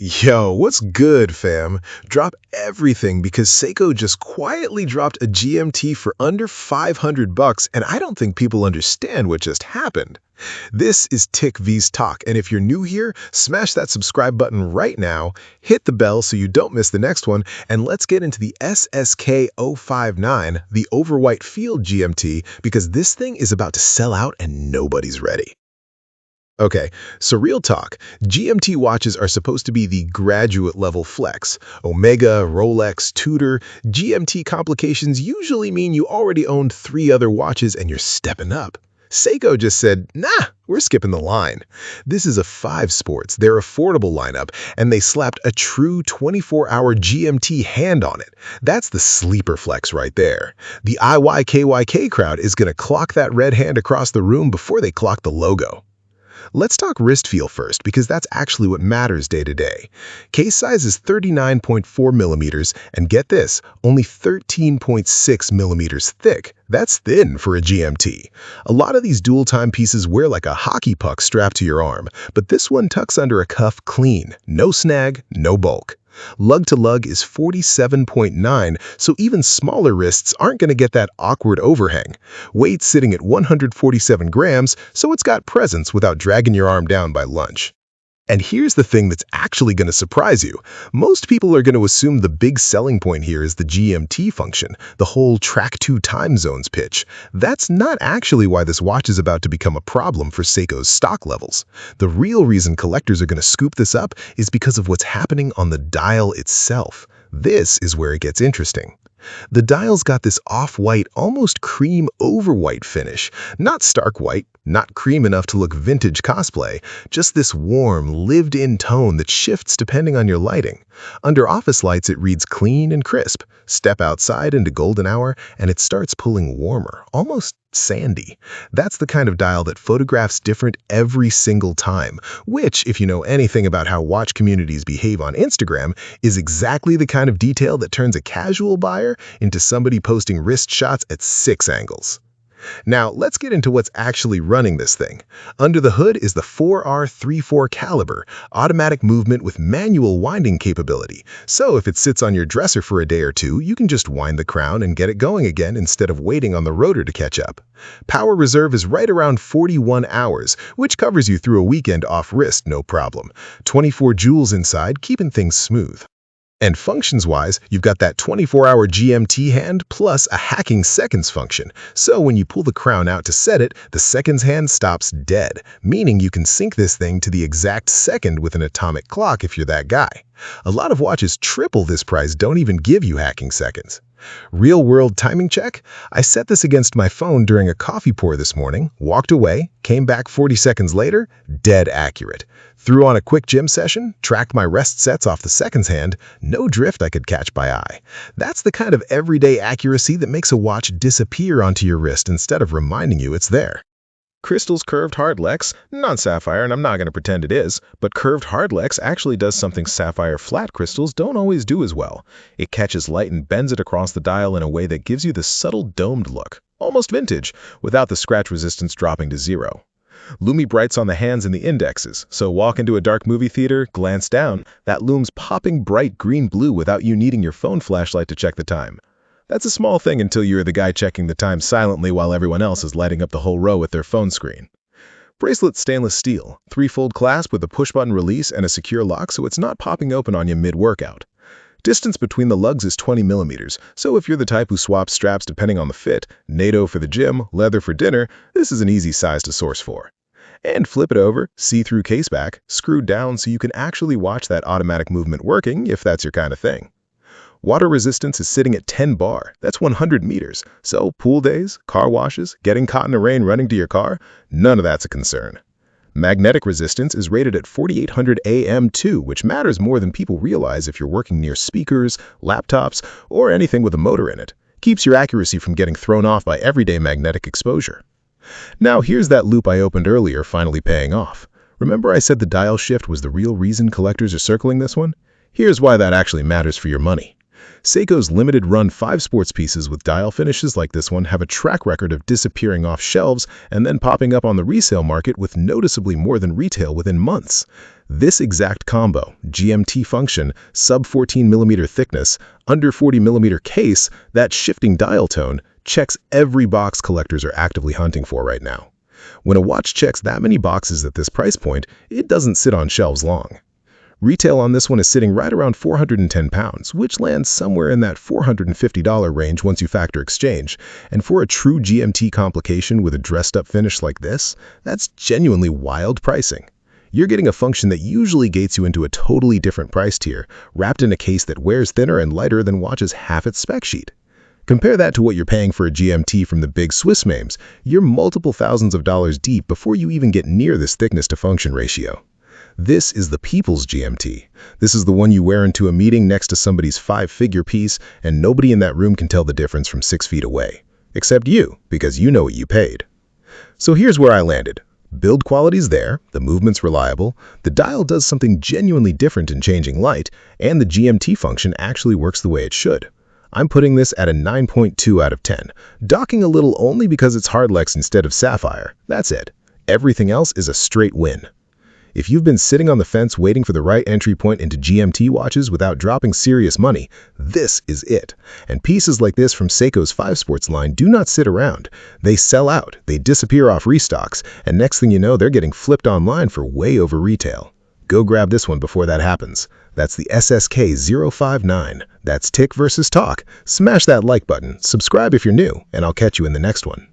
Yo, what's good, fam? Drop everything because Seiko just quietly dropped a GMT for under 500 bucks, and I don't think people understand what just happened. This is Tick vs Tock, and if you're new here, smash that subscribe button right now, hit the bell so you don't miss the next one, and let's get into the SSK059, the Overwhite Field GMT, because this thing is about to sell out and nobody's ready. Okay, so real talk, GMT watches are supposed to be the graduate level flex. Omega, Rolex, Tudor, GMT complications usually mean you already owned 3 other watches and you're stepping up. Seiko just said, nah, we're skipping the line. This is a 5 Sports, their affordable lineup, and they slapped a true 24-hour GMT hand on it. That's the sleeper flex right there. The IYKYK crowd is going to clock that red hand across the room before they clock the logo. Let's talk wrist feel first, because that's actually what matters day to day. Case size is 39.4 millimeters, and get this, only 13.6 millimeters thick. That's thin for a GMT. A lot of these dual timepieces wear like a hockey puck strapped to your arm, but this one tucks under a cuff clean, no snag, no bulk. Lug to lug is 47.9, so even smaller wrists aren't going to get that awkward overhang. Weight sitting at 147 grams, so it's got presence without dragging your arm down by lunch. And here's the thing that's actually going to surprise you. Most people are going to assume the big selling point here is the GMT function, the whole track 2 time zones pitch. That's not actually why this watch is about to become a problem for Seiko's stock levels. The real reason collectors are going to scoop this up is because of what's happening on the dial itself. This is where it gets interesting. The dial's got this off-white, almost cream over-white finish. Not stark white, not cream enough to look vintage cosplay, just this warm, lived-in tone that shifts depending on your lighting. Under office lights, it reads clean and crisp. Step outside into golden hour, and it starts pulling warmer, almost sandy. That's the kind of dial that photographs different every single time, which, if you know anything about how watch communities behave on Instagram, is exactly the kind of detail that turns a casual buyer into somebody posting wrist shots at 6 angles. Now, let's get into what's actually running this thing. Under the hood is the 4R34 caliber, automatic movement with manual winding capability. So if it sits on your dresser for a day or two, you can just wind the crown and get it going again instead of waiting on the rotor to catch up. Power reserve is right around 41 hours, which covers you through a weekend off wrist, no problem. 24 joules inside, keeping things smooth. And functions-wise, you've got that 24-hour GMT hand plus a hacking seconds function. So when you pull the crown out to set it, the seconds hand stops dead, meaning you can sync this thing to the exact second with an atomic clock if you're that guy. A lot of watches triple this price don't even give you hacking seconds. Real-world timing check? I set this against my phone during a coffee pour this morning, walked away, came back 40 seconds later, dead accurate. Threw on a quick gym session, tracked my rest sets off the seconds hand, no drift I could catch by eye. That's the kind of everyday accuracy that makes a watch disappear onto your wrist instead of reminding you it's there. Crystal's curved hardlex, not sapphire, and I'm not going to pretend it is, but curved hardlex actually does something sapphire flat crystals don't always do as well. It catches light and bends it across the dial in a way that gives you the subtle domed look, almost vintage, without the scratch resistance dropping to 0. Lumi brights on the hands and the indexes, so walk into a dark movie theater, glance down, that lume's popping bright green-blue without you needing your phone flashlight to check the time. That's a small thing until you're the guy checking the time silently while everyone else is lighting up the whole row with their phone screen. Bracelet stainless steel, 3-fold clasp with a push-button release and a secure lock so it's not popping open on you mid-workout. Distance between the lugs is 20 millimeters, so if you're the type who swaps straps depending on the fit, NATO for the gym, leather for dinner, this is an easy size to source for. And flip it over, see-through caseback, screwed down so you can actually watch that automatic movement working if that's your kind of thing. Water resistance is sitting at 10 bar, that's 100 meters, so pool days, car washes, getting caught in the rain running to your car, none of that's a concern. Magnetic resistance is rated at 4800 AM2, which matters more than people realize if you're working near speakers, laptops, or anything with a motor in it. Keeps your accuracy from getting thrown off by everyday magnetic exposure. Now here's that loop I opened earlier finally paying off. Remember I said the dial shift was the real reason collectors are circling this one? Here's why that actually matters for your money. Seiko's limited-run 5 sports pieces with dial finishes like this one have a track record of disappearing off shelves and then popping up on the resale market with noticeably more than retail within months. This exact combo, GMT function, sub 14mm thickness, under 40mm case, that shifting dial tone, checks every box collectors are actively hunting for right now. When a watch checks that many boxes at this price point, it doesn't sit on shelves long. Retail on this one is sitting right around £410, which lands somewhere in that $450 range once you factor exchange. And for a true GMT complication with a dressed-up finish like this, that's genuinely wild pricing. You're getting a function that usually gates you into a totally different price tier, wrapped in a case that wears thinner and lighter than watches half its spec sheet. Compare that to what you're paying for a GMT from the big Swiss names. You're multiple thousands of dollars deep before you even get near this thickness-to-function ratio. This is the people's GMT. This is the one you wear into a meeting next to somebody's 5-figure piece, and nobody in that room can tell the difference from 6 feet away. Except you, because you know what you paid. So here's where I landed. Build quality's there, the movement's reliable, the dial does something genuinely different in changing light, and the GMT function actually works the way it should. I'm putting this at a 9.2 out of 10, docking a little only because it's Hardlex instead of Sapphire. That's it. Everything else is a straight win. If you've been sitting on the fence waiting for the right entry point into GMT watches without dropping serious money, this is it. And pieces like this from Seiko's 5 Sports line do not sit around. They sell out, they disappear off restocks, and next thing you know, they're getting flipped online for way over retail. Go grab this one before that happens. That's the SSK059. That's Tick versus Tock. Smash that like button, subscribe if you're new, and I'll catch you in the next one.